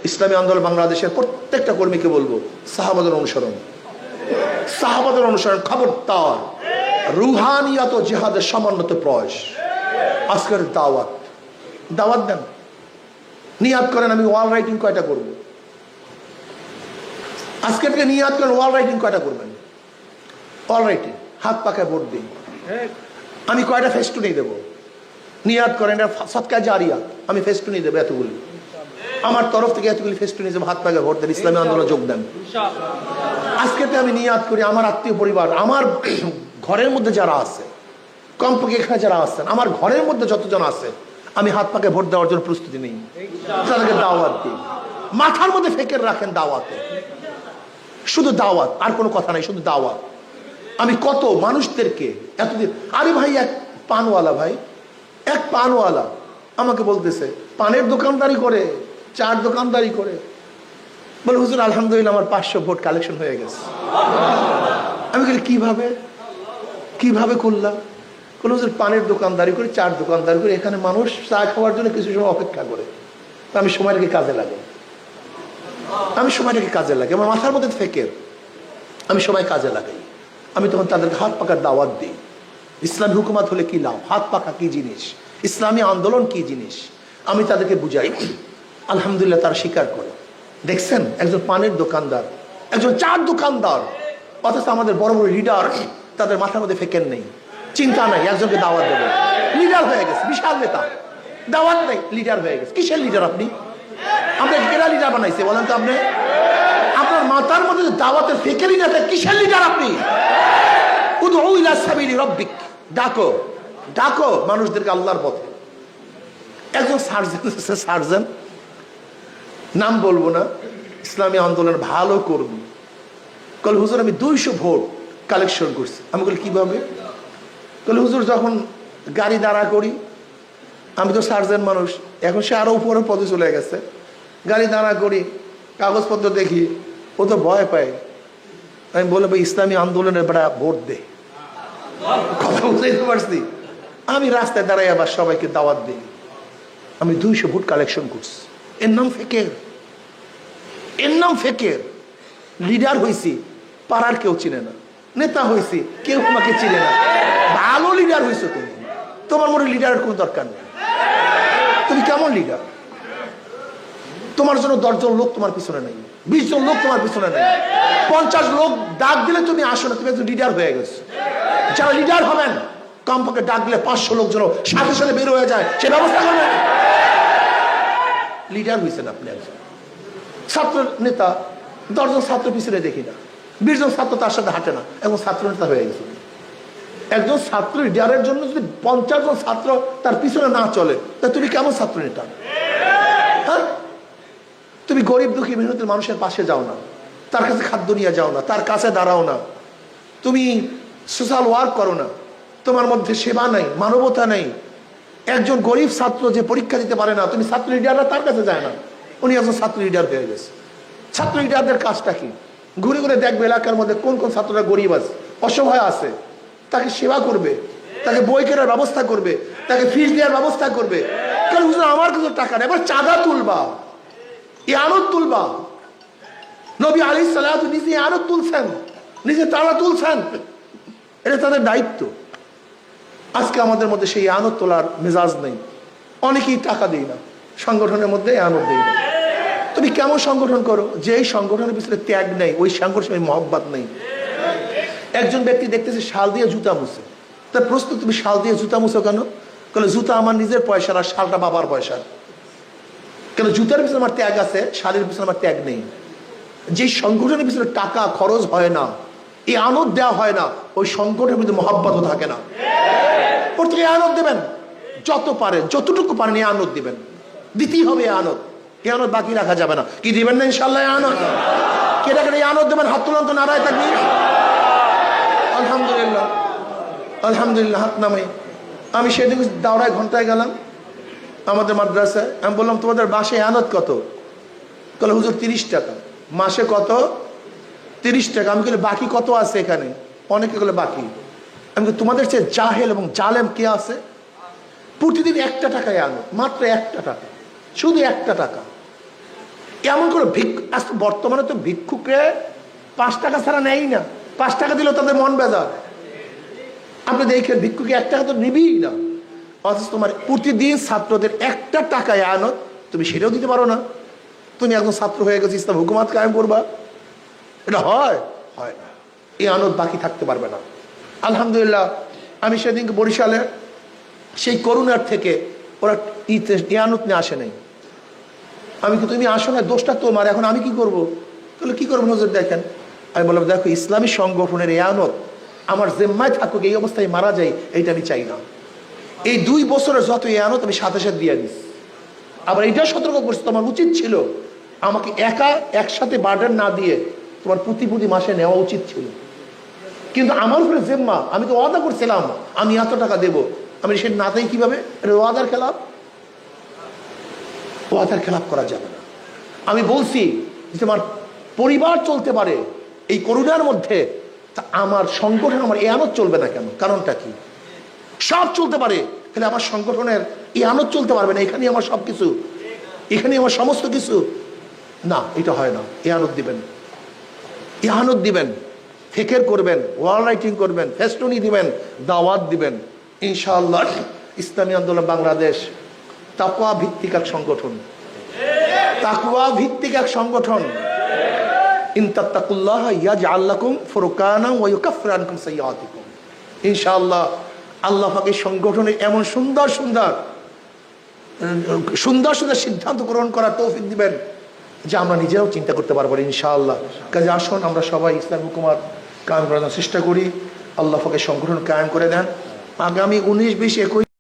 ইসলামী আন্দোলন বাংলাদেশের প্রত্যেকটা কর্মীকে বলবো, সাহাবাদের অনুসরণ, সাহাবাদের অনুসরণ। খবরদার, রুহানিয়াত ও জিহাদের সমন্বিত প্রয়াস। আজকের দাওয়াত, দাওয়াত দেন, নিয়াত করেন আমি ওয়াল রাইটিং কয়টা করবো। আজকে থেকে নিয়াত করেন ওয়াল রাইটিং কয়টা করবেন। ওয়াল রাইটিং, হাত পাকায় ভোট দিন। আমি কয়টা ফেস্টুনি দেবো, নিয়াত করেন সৎকার জারিয়া, আমি ফেস্টুনি দেবো এতগুলি, আমার তরফ থেকে এতগুলি ফেস্টুনি দেবো, হাত পাকায় ভোট দেন, ইসলামী আন্দোলনে যোগ দেন। আজকে আমি নিয়াত করি আমার আত্মীয় পরিবার, আমার ঘরের মধ্যে যারা আছে, কমপক্ষে এখানে যারা আছেন, আমার ঘরের মধ্যে যতজন আছে, আমি হাত পাকে ভোট দেওয়ার জন্য প্রস্তুতি নেই। তাদেরকে দাওয়াত দিই, মাথার মধ্যে ফেকের রাখেন দাওয়াতে, শুধু দাওয়াত, আর কোনো কথা নাই, শুধু দাওয়াত। আমি কত মানুষদেরকে এতদিন, আরে ভাই এক পানওয়ালা, ভাই এক পানওয়ালা আমাকে বলতেছে, পানের দোকানদারি করে, চার দোকানদারি করে, বলে হুজুর আলহামদুলিল্লাহ আমার 500 ভোট কালেকশন হয়ে গেছে। আমি বলি কিভাবে, কিভাবে করলাম? কোন হুজুর পানের দোকানদারি করে, চার দোকানদারি করে, এখানে মানুষ চা খাওয়ার জন্য কিছু সময় অপেক্ষা করে, তো আমি সময়টাকে কাজে লাগে, আমি সময়টাকে কাজে লাগে, আমার মাথার মধ্যে ফেকের, আমি সময় কাজে লাগাই। আমি তখন তাদেরকে হাত পাকার দাওয়াত দিই। ইসলামী হুকুমাত হলে কি লাভ, হাত পাকা কি জিনিস, ইসলামী আন্দোলন কি জিনিস, আমি তাদেরকে বুঝাই। আলহামদুলিল্লাহ তারা স্বীকার করে। দেখছেন, একজন পানের দোকানদার, একজন চার দোকানদার, অথচ আমাদের বড় বড় লিডার, তাদের মাথার মধ্যে ফেকের নেই, চিন্তা নাই, একজনকে দাওয়াত দেবে, লিডার হয়ে গেছে, বিশাল নেতা, দাওয়াত নেই, লিডার হয়ে গেছে। কিসের লিডার আপনি? আপনাকে কেরা লিডার বানাইছে বলেন তো? আপনি, আপনার মাথার মধ্যে দাওয়াতের ফেকেরই না, কিসের লিডার আপনি? উদউ ইলা সাবিলি রাব্বিক, ডাকো, ডাকো মানুষদেরকে আল্লাহর পথে। একজন সার্জন, সার্জন নাম বলবো না, ইসলামী আন্দোলন ভালো করবি, কল হুজুর আমি 200 ভোট কালেকশন করছি। আমি বলি কিভাবে? কল হুজুর যখন গাড়ি দাঁড়া করি, আমি তো সার্জন মানুষ, এখন সে আরো উপরের পদে চলে গেছে, গাড়ি দাঁড়া করি, কাগজপত্র দেখি, ও তো ভয় পায়। আমি বলে ভাই ইসলামী আন্দোলনের বেড়া ভোট দে, কথা বুঝাইতে পারছি। আমি রাস্তায় দাঁড়াই আবার সবাইকে দাওয়াত দিই, আমি 200 ভোট কালেকশন করছি। এর নাম ফেকের, এর নাম ফেকের। লিডার হয়েছি, পাড়ার কেউ চিনে না, নেতা হয়েছি, কেউ তোমাকে চিনে না। ভালো লিডার হয়েছো তুমি, তোমার মনে লিডারের কোনো দরকার নেই। তুমি কেমন লিডার? তোমার জন্য 10 জন লোক তোমার পিছনে নেই, 20 জন লোক তোমার পিছনে নেই, 50 লোক ডাক দিলে তুমি আসো না, তুমি একজন লিডার হয়ে গেছো। যারা লিডার হবেন, কমপক্ষে ডাক দিলে 500 লোক যেন সাথে সাথে বের হয়ে যায়, সে ব্যবস্থা করবেন। লিডার হয়েছেন আপনি একজন। ছাত্র নেতা, 10 জন ছাত্র পিছনে দেখি না, 20 জন ছাত্র তার সাথে হাঁটে না, এখন ছাত্র নেতা হয়ে গেছে। একজন ছাত্র লিডারের জন্য যদি 50 জন ছাত্র তার পিছনে না চলে, তা তুমি কেমন ছাত্র নেতা? হ্যাঁ, তুমি গরিব দুঃখী মেহনতের মানুষের পাশে যাও না, তার কাছে খাদ্য নিয়ে যাও না, তার কাছে দাঁড়াও না, তুমি সোশ্যাল ওয়ার্ক করো না, তোমার মধ্যে সেবা নাই, মানবতা নেই। একজন গরিব ছাত্র যে পরীক্ষা দিতে পারে না, তুমি ছাত্র লিডাররা তার কাছে যায় না, উনি একজন ছাত্র লিডার হয়ে গেছে। ছাত্র লিডারদের কাজটা কি? ঘুরে ঘুরে দেখবে এলাকার মধ্যে কোন কোন ছাত্ররা গরিব আছে, অসহায় আছে, তাকে সেবা করবে, তাকে বই কেনার ব্যবস্থা করবে, তাকে ফিস দেওয়ার ব্যবস্থা করবে। কারণ হুজুর আমার কাছে টাকা নেই, এবার চাঁদা তুলবা, ইয়ানত তুলবা। নবী আলাইহিস সালাতু নিজে ইয়ানত তুলছেন, নিজে তারা তুলছেন, এটা তাদের দায়িত্ব। আজকে আমাদের মধ্যে সেই ইয়ানত তোলার মেজাজ নেই, অনেকেই টাকা দেয় না, সংগঠনের মধ্যে ইয়ানত দেয় না। তুমি কেমন সংগঠন করো যেই সংগঠনের পিছনে ত্যাগ নেই, ওই সংগঠনের মহব্বত নেই। একজন ব্যক্তি দেখতেছে শাল দিয়ে জুতা মুছে, তার প্রশ্ন তুমি শাল দিয়ে জুতা মুছো কেন? কারণ জুতা আমার নিজের পয়সার, আর শালটা বাবার পয়সার। কেন? জুতার পিছনে আমার ত্যাগ আছে, শালের পিছনে আমার ত্যাগ নেই। যে সংগঠনের পিছনে টাকা খরচ হয় না, এই আনন্দ দেওয়া হয় না, ওই সংগঠনের মধ্যে মহব্বতও থাকে না। প্রত্যেকে আনন্দ দেবেন, যত পারেন, যতটুকু পারেন এই আনন্দ দিবেন, দিতেই হবে আনন্দ। এই আনন্দ বাকি রাখা যাবে না। কি দিবেন না ইনশাল্লাহ আনন্দ? কেটে কেটে আনন্দ দেবেন, হাত তুলন্ত নারায় থাকবি। আলহামদুলিল্লাহ, আলহামদুলিল্লাহ, হাত নামে। আমি সেদিন দাওরায় ঘন্টায় গেলাম আমাদের মাদ্রাসায়, আমি বললাম তোমাদের মাসে আনত কত? তাহলে হুজুর 30 টাকা। মাসে কত? 30 টাকা। আমি বলি বাকি কত আছে এখানে? অনেকে বলে বাকি। আমি বলি তোমাদের চেয়ে জাহেল এবং জালেম কে আছে? প্রতিদিন 1 টাকায় আনো, মাত্র 1 টাকা, শুধু 1 টাকা। এমন করে বর্তমানে তো ভিক্ষুকে 5 টাকা ছাড়া নেই না, 5 টাকা দিলেও তাদের মন বেজার। আপনি দেখেন ভিক্ষুকে 1 টাকা তো নিবিই না, অথচ তোমার প্রতিদিন ছাত্রদের 1 টাকা আনত তুমি সেটাও দিতে পারো না। তুমি একজন ছাত্র হয়ে গেছো, ইসলাম হুকুমাত কায়েম করবা, এটা হয়? হয় না। এই আনত বাকি থাকতে পারবে না। আলহামদুলিল্লাহ, আমি সেদিনকে বরিশালে সেই করোনার থেকে ওরা আনত নিয়ে আসে নাই। আমি কি তুমি আসো না, দোষটা তোমার, এখন আমি কি করব? তাহলে কি করবো নজর দেখেন। আমি বললাম দেখো, ইসলামী সংগঠনের এই আনত আমার জিম্মায় থাকুক, এই অবস্থায় মারা যায় এইটা আমি চাই না। এই 2 বছরের যত এই আনত আমি সাথে সাথে দিয়ে দিস। আবার এইটাও সতর্ক করছি, তোমার উচিত ছিল আমাকে একসাথে বার্ডেন না দিয়ে তোমার প্রতি মাসে নেওয়া উচিত ছিল। কিন্তু আমার উপরে জিম্মা, আমি তো ওয়াদা করছিলাম আমি এত টাকা দেব, আমি সেটা না দেই কিভাবে? এটা ওয়াদার খেলাফ। ওয়াদার খেলাফ করা যাবে না। আমি বলছি যে তোমার পরিবার চলতে পারে এই করোনার মধ্যে, তা আমার সংগঠন, আমার এই আনত চলবে না কেন? কারণটা কি? সব চলতে পারে, তাহলে আমার সংগঠনের এই আনত চলতে পারবে না। এখানেই আমার সব কিছু, এখানেই আমার সমস্ত কিছু। না, এটা হয় না। এই আনত দিবেন, এই আনত দিবেন, ফিকির করবেন, ওয়াল রাইটিং করবেন, ফেস্টুনি দিবেন, দাওয়াত দিবেন। ইনশাআল্লাহ ইসলামী আন্দোলন বাংলাদেশ তাকওয়া ভিত্তিক এক সংগঠন, তাকওয়া ভিত্তিক এক সংগঠন। ইন তাত্তাকুল্লাহ ইয়াজআল লাকুম ফুরকানা ওয়া ইউকাফফির আনকুম সাইয়্যাতিকুম। ইনশাআল্লাহ আল্লাহ পাক এই সংগঠনের এমন সুন্দর সুন্দর সিদ্ধান্ত গ্রহণ করার তৌফিক দিবেন যে আমরা নিজেরাও চিন্তা করতে পারবো ইনশাআল্লাহ। কাজে আসুন আমরা সবাই ইসলাম হুকুমাত কায়েম করার চেষ্টা করি। আল্লাহ পাক এই সংগঠন কায়েম করে দেন। আগামী 19, 20, 21